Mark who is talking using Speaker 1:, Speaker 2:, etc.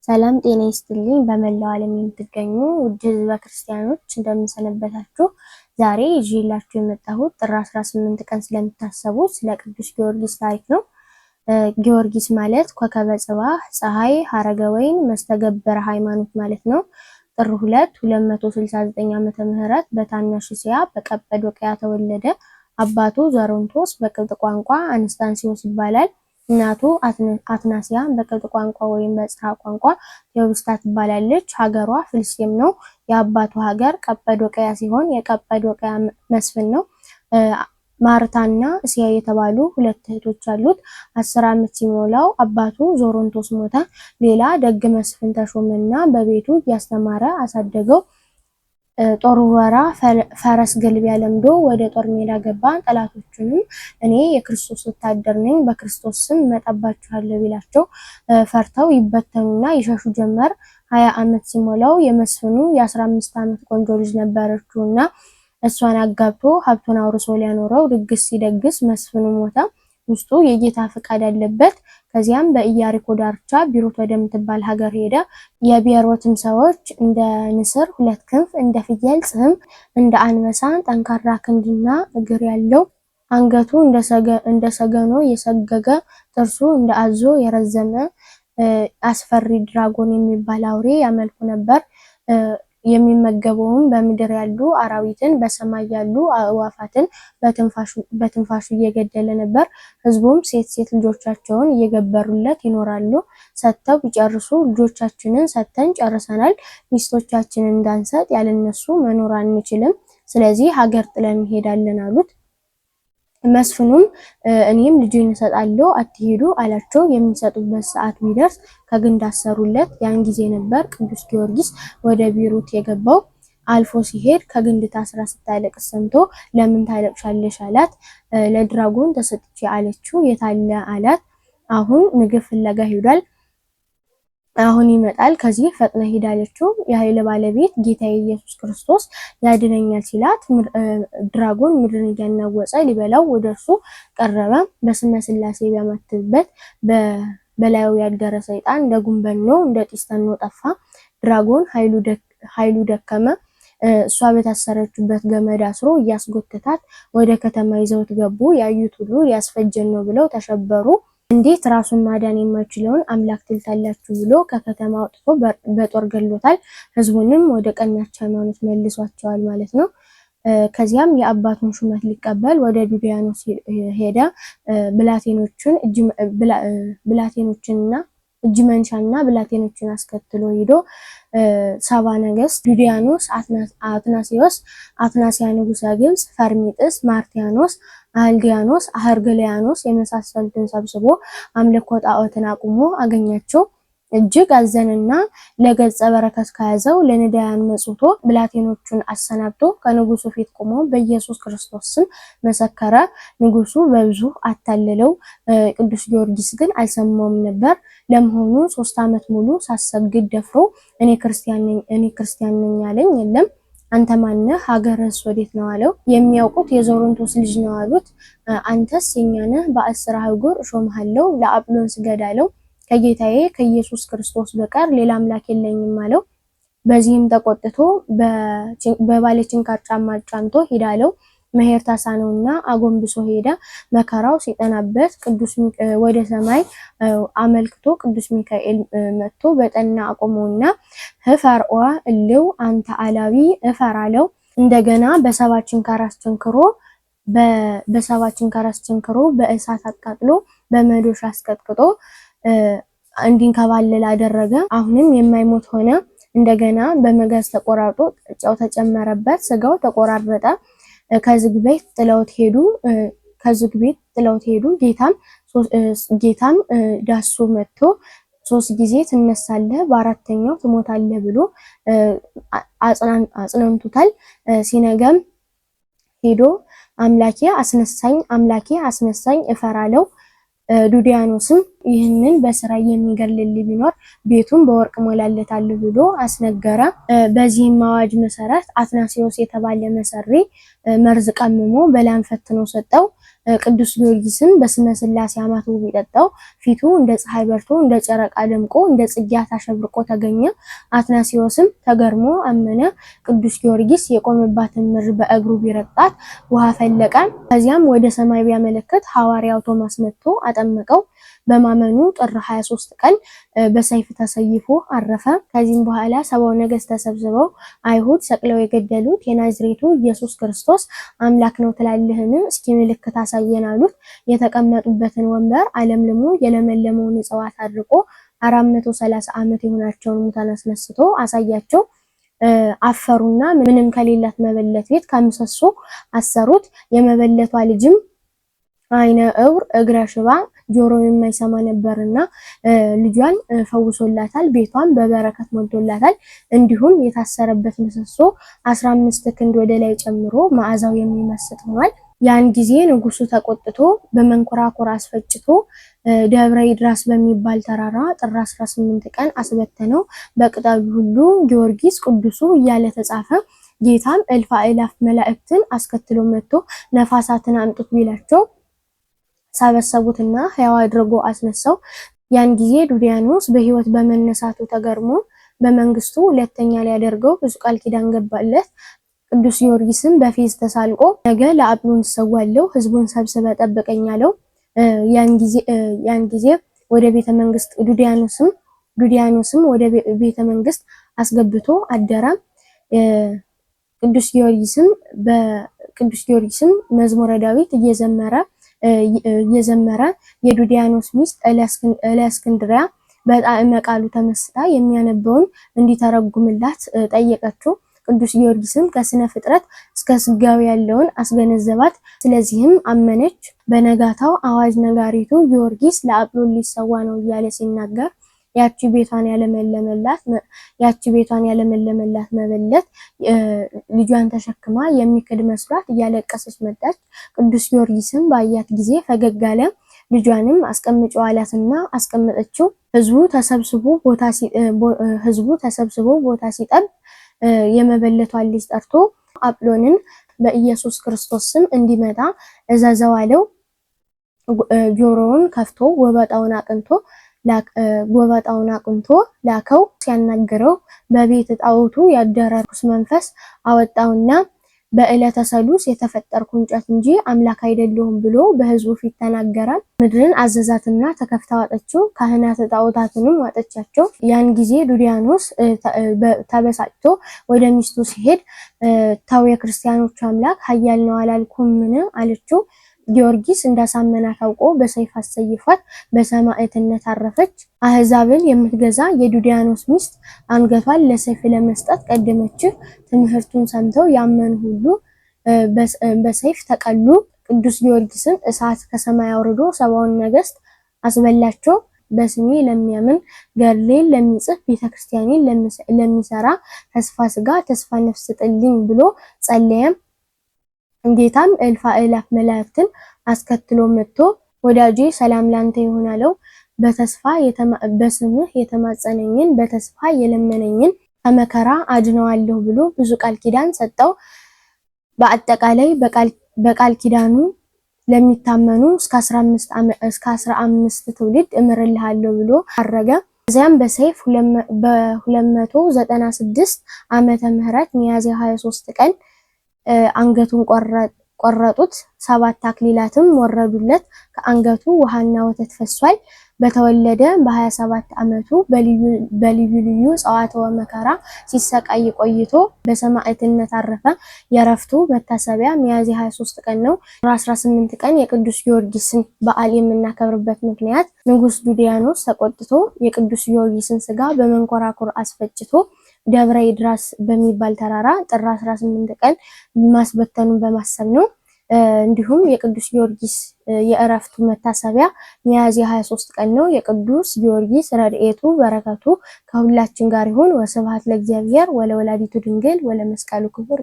Speaker 1: ሰላም ጤና ይስጥልኝ። በመላው ዓለም የምትገኙ ውድ ህዝበ ክርስቲያኖች እንደምንሰነበታችሁ። ዛሬ ይዤላችሁ የመጣሁት ጥር 18 ቀን ስለምታሰቡት ስለ ቅዱስ ጊዮርጊስ ታሪክ ነው። ጊዮርጊስ ማለት ኮከበ ጽባህ፣ ፀሐይ፣ ሐረገ ወይን፣ መስተገበረ ሃይማኖት ማለት ነው። ጥር 2 269 ዓመተ ምህረት በታናሽ እስያ በቀጰዶቅያ ተወለደ። አባቱ ዘሮንቶስ በቅብጥ ቋንቋ አንስታንሲዮስ ይባላል። እናቱ አትናሲያ በቅብጥ ቋንቋ ወይም በጽርዓ ቋንቋ ቴዎብስታ ትባላለች። ሀገሯ ፍልስጤም ነው። የአባቱ ሀገር ቀጰዶቅያ ሲሆን የቀጰዶቅያ መስፍን ነው። ማርታና እስያ የተባሉ ሁለት እህቶች አሉት። 10 ዓመት ሲሞላው አባቱ ዞሮንቶስ ሞተ። ሌላ ደግ መስፍን ተሾመና በቤቱ እያስተማረ አሳደገው። ጦር ወራ ፈረስ ገልቢያ ለምዶ ወደ ጦር ሜዳ ገባ። ጠላቶቹንም እኔ የክርስቶስ ወታደር ነኝ፣ በክርስቶስ ስም መጣባችኋለሁ ቢላቸው ፈርተው ይበተኑና ይሸሹ ጀመር። 20 ዓመት ሲሞላው የመስፍኑ የ15 ዓመት ቆንጆ ልጅ ነበረችውና እሷን አጋብቶ ሀብቱን አውርሶ ሊያኖረው ድግስ ሲደግስ መስፍኑ ሞተ። ውስጡ የጌታ ፍቃድ አለበት። ከዚያም በኢያሪኮ ዳርቻ ቢሮት ወደምትባል ሀገር ሄደ። የቢሮትም ሰዎች እንደ ንስር 2 ክንፍ፣ እንደ ፍየል ጽሕም፣ እንደ አንበሳ ጠንካራ ክንድና እግር ያለው፣ አንገቱ እንደ ሰገኖ የሰገገ፣ ጥርሱ እንደ አዞ የረዘመ አስፈሪ ድራጎን የሚባል አውሬ ያመልኩ ነበር። የሚመገበውም በምድር ያሉ አራዊትን በሰማይ ያሉ አእዋፋትን በትንፋሹ እየገደለ ነበር። ሕዝቡም ሴት ልጆቻቸውን እየገበሩለት ይኖራሉ። ሰጥተው ቢጨርሱ ልጆቻችንን ሰጥተን ጨርሰናል፣ ሚስቶቻችንን እንዳንሰጥ ያለነሱ መኖር አንችልም፣ ስለዚህ ሀገር ጥለን እንሄዳለን አሉት። መስፍኑም እኔም ልጄን እሰጣለሁ አትሄዱ አላቸው። የሚሰጡበት ሰዓት ቢደርስ ከግንድ አሰሩለት። ያን ጊዜ ነበር ቅዱስ ጊዮርጊስ ወደ ቢሮት የገባው። አልፎ ሲሄድ ከግንድ ታስራ ስታለቅስ ሰምቶ ለምን ታለቅሻለሽ አላት። ለድራጎን ተሰጥቼ አለችው። የታለ አላት። አሁን ምግብ ፍለጋ ሄዷል፣ አሁን ይመጣል፣ ከዚህ ፈጥነ ሂድ አለችው። የኃይል ባለቤት ጌታዬ ኢየሱስ ክርስቶስ ያድነኛል ሲላት ድራጎን ምድርን እያናወጸ ሊበላው ወደርሱ ቀረበ። በስመ ሥላሴ ቢያማትብበት በላዩ ያደረ ሰይጣን እንደ ጉንበኖ እንደ ጢስ ተኖ ጠፋ። ድራጎን ኃይሉ ደከመ። እሷ በታሰረችበት ገመድ አስሮ እያስጎተታት ወደ ከተማ ይዘውት ገቡ። ያዩት ሁሉ ሊያስፈጀን ነው ብለው ተሸበሩ። እንዴት ራሱን ማዳን የማይችለውን አምላክ ትልታላችሁ ብሎ ከከተማ አውጥቶ በጦር ገሎታል። ሕዝቡንም ወደ ቀናች ሃይማኖት መልሷቸዋል ማለት ነው። ከዚያም የአባቱን ሹመት ሊቀበል ወደ ዱድያኖስ ሄደ። ብላቴኖችንና እጅ መንሻና ብላቴኖችን አስከትሎ ሄዶ 70 ነገስት ዱድያኖስ፣ አትናሲያ ንጉሰ ግብጽ፣ ፈርሚጥስ፣ ማርቲያኖስ፣ አልዲያኖስ፣ አህርግሊያኖስ የመሳሰሉትን ሰብስቦ አምልኮ ጣዖትን አቁሞ አገኛቸው። እጅግ አዘንና ለገጸ በረከት ከያዘው ለነዳያን መጽውቶ ብላቴኖቹን አሰናብቶ ከንጉሱ ፊት ቆሞ በኢየሱስ ክርስቶስ ስም መሰከረ። ንጉሱ በብዙ አታለለው። ቅዱስ ጊዮርጊስ ግን አልሰማውም ነበር። ለመሆኑ 3 ዓመት ሙሉ ሳሰግድ ደፍሮ እኔ ክርስቲያን ነኝ አለኝ። የለም አንተ ማነህ? ሀገርስ ወዴት ነው አለው። የሚያውቁት የዞሮንቶስ ልጅ ነው አሉት። አንተስ የኛ ነህ? በ10 አህጉር እሾምሃለሁ፣ ለአጵሎን ስገድ አለው። ከጌታዬ ከኢየሱስ ክርስቶስ በቀር ሌላ አምላክ የለኝም አለው። በዚህም ተቆጥቶ በባለችንካር ጫማ ጫምቶ ሄዳለው። መሄድ ተሳነውና አጎንብሶ ሄደ። መከራው ሲጠናበት ወደ ሰማይ አመልክቶ ቅዱስ ሚካኤል መጥቶ በጠና አቆመውና ህፈርኦ እልው አንተ አላዊ እፈር አለው። እንደገና በሰባት ችንካር አስቸንክሮ በእሳት አቃጥሎ በመዶሻ አስቀጥቅጦ እንዲንከባለል አደረገ። አሁንም የማይሞት ሆነ። እንደገና በመጋዝ ተቆራርጦ ጨው ተጨመረበት። ስጋው ተቆራረጠ። ከዝግ ቤት ጥለውት ሄዱ። ጌታም ዳሶ መጥቶ 3 ጊዜ ትነሳለህ፣ በ4ኛው ትሞታለህ ብሎ አጽናንቶታል። ሲነገም ሄዶ አምላኬ አስነሳኝ እፈራለው። ዱድያኖስም ይህንን በስራ የሚገድልልኝ ቢኖር ቤቱን በወርቅ ሞላለታለሁ ብሎ አስነገረ። በዚህም አዋጅ መሰረት አትናሲዮስ የተባለ መሰሪ መርዝ ቀምሞ በላም ፈትኖ ሰጠው። ቅዱስ ጊዮርጊስም በስመ ሥላሴ አማትቦ ቢጠጣው ፊቱ እንደ ፀሐይ በርቶ እንደ ጨረቃ ደምቆ እንደ ጽጌያት አሸብርቆ ተገኘ። አትናሲዮስም ተገርሞ አመነ። ቅዱስ ጊዮርጊስ የቆመባትን ምድር በእግሩ ቢረግጣት ውሃ ፈለቀ። ከዚያም ወደ ሰማይ ቢያመለክት ሐዋርያው ቶማስ መጥቶ አጠመቀው። በማመኑ ጥር 23 ቀን በሰይፍ ተሰይፎ አረፈ። ከዚህም በኋላ ሰባው ነገሥት ተሰብስበው አይሁድ ሰቅለው የገደሉት የናዝሬቱ ኢየሱስ ክርስቶስ አምላክ ነው ትላለህን? እስኪ ምልክት አሳየን አሉት። የተቀመጡበትን ወንበር አለምልሞ የለመለመውን እጽዋት አድርቆ 430 ዓመት የሆናቸውን ሙታን አስነስቶ አሳያቸው። አፈሩና ምንም ከሌላት መበለት ቤት ከምሰሶ አሰሩት። የመበለቷ ልጅም አይነ እውር እግረ ሽባ ጆሮ የማይሰማ ነበርና ልጇን ፈውሶላታል። ቤቷን በበረከት ሞልቶላታል። እንዲሁም የታሰረበት ምሰሶ 15 ክንድ ወደ ላይ ጨምሮ መዓዛው የሚመስጥ ሆኗል። ያን ጊዜ ንጉሱ ተቆጥቶ በመንኮራኩር አስፈጭቶ ደብረ ይድራስ በሚባል ተራራ ጥር 18 ቀን አስበተነው። በቅጠሉ ሁሉ ጊዮርጊስ ቅዱሱ እያለ ተጻፈ። ጌታም እልፍ አእላፍ መላእክትን አስከትሎ መጥቶ ነፋሳትን አምጡት ቢላቸው ሰበሰቡትና ሕያው አድርጎ አስነሳው። ያን ጊዜ ዱዲያኖስ በሕይወት በመነሳቱ ተገርሞ በመንግስቱ ሁለተኛ ሊያደርገው ብዙ ቃል ኪዳን ገባለት። ቅዱስ ጊዮርጊስም በፌዝ ተሳልቆ ነገ ለአጵሎን ሰዋለው ህዝቡን ሰብስበ ጠብቀኝ አለው። ያን ጊዜ ወደ ቤተ መንግስት ዱዲያኖስም ወደ ቤተ መንግስት አስገብቶ አደረ። ቅዱስ ጊዮርጊስም መዝሙረ ዳዊት እየዘመረ የዱዲያኖስ ሚስት እለእስክንድርያ በጣዕመ ቃሉ ተመስጣ የሚያነበውን እንዲተረጉምላት ጠየቀችው። ቅዱስ ጊዮርጊስም ከስነ ፍጥረት እስከ ስጋዊ ያለውን አስገነዘባት። ስለዚህም አመነች። በነጋታው አዋጅ ነጋሪቱ ጊዮርጊስ ለአጵሎን ሊሰዋ ነው እያለ ሲናገር ያቺ ቤቷን ያለመለመላት መበለት ልጇን ተሸክማ የሚክድ መስሏት እያለቀሰች መጣች። ቅዱስ ጊዮርጊስም ባያት ጊዜ ፈገግ አለ። ልጇንም አስቀምጪው አላትና አስቀመጠችው። ህዝቡ ተሰብስቦ ቦታ ሲጠብ የመበለቷን ልጅ ጠርቶ አጵሎንን በኢየሱስ ክርስቶስ ስም እንዲመጣ እዘዘው አለው። ጆሮውን ከፍቶ ጎበጣውን አቅንቶ ላከው። ሲያናገረው በቤት ጣዖቱ ያደረ ርኩስ መንፈስ አወጣውና በዕለተ ሰሉስ የተፈጠርኩ እንጨት እንጂ አምላክ አይደለሁም ብሎ በህዝቡ ፊት ተናገረ። ምድርን አዘዛትና ተከፍታ ዋጠችው። ካህናት ጣዖታትንም ዋጠቻቸው። ያን ጊዜ ዱዲያኖስ ተበሳጭቶ ወደ ሚስቱ ሲሄድ ተው የክርስቲያኖች አምላክ ኃያል ነው አላልኩምን አለችው። ጊዮርጊስ እንዳሳመናት አውቆ በሰይፍ አሰይፏት በሰማዕትነት አረፈች። አህዛብን የምትገዛ የዱዲያኖስ ሚስት አንገቷን ለሰይፍ ለመስጠት ቀደመች። ትምህርቱን ሰምተው ያመኑ ሁሉ በሰይፍ ተቀሉ። ቅዱስ ጊዮርጊስም እሳት ከሰማይ አውርዶ ሰባውን ነገሥት አስበላቸው። በስሜ ለሚያምን ገድሌን ለሚጽፍ ቤተክርስቲያኔን ለሚሰራ ተስፋ ስጋ ተስፋ ነፍስ ጥልኝ ብሎ ጸለየም። ጌታም እልፍ አእላፍ መላእክትን አስከትሎ መጥቶ ወዳጄ ሰላም ላንተ ይሁን አለው። በስምህ የተማጸነኝን በተስፋ የለመነኝን ከመከራ አድነዋለሁ ብሎ ብዙ ቃል ኪዳን ሰጠው። በአጠቃላይ በቃል ኪዳኑ ለሚታመኑ እስከ 15 ትውልድ እምርልሃለሁ ብሎ አረገ። ከዚያም በሰይፍ በ296 ዓመተ ምህረት ሚያዝያ 23 ቀን አንገቱን ቆረጡት። 7 አክሊላትም ወረዱለት። ከአንገቱ ውሃና ወተት ፈሷል። በተወለደ በ27 ዓመቱ በልዩ ልዩ ጸዋትወ መከራ ሲሰቃይ ቆይቶ በሰማዕትነት አረፈ። የዕረፍቱ መታሰቢያ ሚያዝያ 23 ቀን ነው። 18 ቀን የቅዱስ ጊዮርጊስን በዓል የምናከብርበት ምክንያት ንጉስ ዱዲያኖስ ተቆጥቶ የቅዱስ ጊዮርጊስን ስጋ በመንኮራኩር አስፈጭቶ ደብረ ይድራስ በሚባል ተራራ ጥር 18 ቀን ማስበተኑን በማሰብ ነው። እንዲሁም የቅዱስ ጊዮርጊስ የዕረፍቱ መታሰቢያ ሚያዝያ 23 ቀን ነው። የቅዱስ ጊዮርጊስ ረድኤቱ በረከቱ ከሁላችን ጋር ይሁን። ወስብሐት ለእግዚአብሔር ወለወላዲቱ ድንግል ወለመስቀሉ ክቡር።